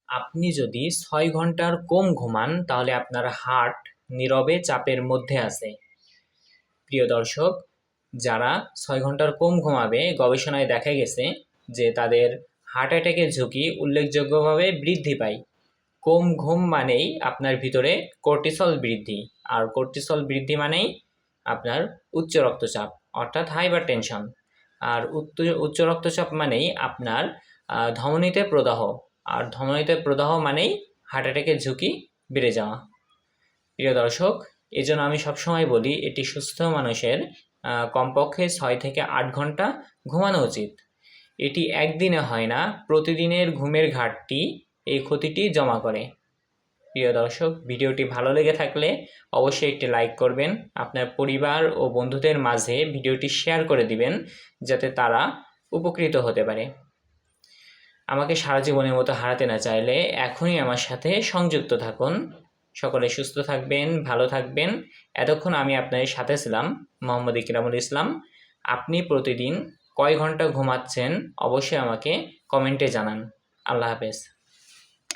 আপনি যদি 6 ঘন্টার কম ঘুমান তাহলে আপনার হার্ট নীরবে চাপের মধ্যে আছে। প্রিয় দর্শক, যারা 6 ঘন্টার কম ঘুমাবে গবেষণায় দেখা গেছে যে তাদের হার্ট অ্যাটাকের ঝুঁকি উল্লেখযোগ্যভাবে বৃদ্ধি পায়। কম ঘুম মানেই আপনার ভিতরে কর্টিসল বৃদ্ধি, আর কর্টিসল বৃদ্ধি মানেই আপনার উচ্চ রক্তচাপ অর্থাৎ হাইপার টেনশন। আর উচ্চ রক্তচাপ মানেই আপনার ধমনীতে প্রদাহ, আর ধমনীতে প্রদাহ মানেই হার্ট অ্যাটাকের ঝুঁকি বেড়ে যাওয়া। প্রিয় দর্শক, এজন্য আমি সবসময় বলি এটি সুস্থ মানুষের কমপক্ষে 6 থেকে 8 ঘন্টা ঘুমানো উচিত। এটি একদিনে হয় না, প্রতিদিনের ঘুমের ঘাটতি এই ক্ষতিটি জমা করে। প্রিয় দর্শক, ভিডিওটি ভালো লেগে থাকলে অবশ্যই একটি লাইক করবেন, আপনার পরিবার ও বন্ধুদের মাঝে ভিডিওটি শেয়ার করে দিবেন যাতে তারা উপকৃত হতে পারে। আমাকে সারা জীবনের মতো হারাতে না চাইলে এখনই আমার সাথে সংযুক্ত থাকুন। সকলে সুস্থ থাকবেন, ভালো থাকবেন। এতক্ষণ আমি আপনাদের সাথে ছিলাম মোহাম্মদ ইকরামুল ইসলাম। আপনি প্রতিদিন কয় ঘন্টা ঘুমাচ্ছেন অবশ্যই আমাকে কমেন্টে জানান। আল্লাহ হাফেজ।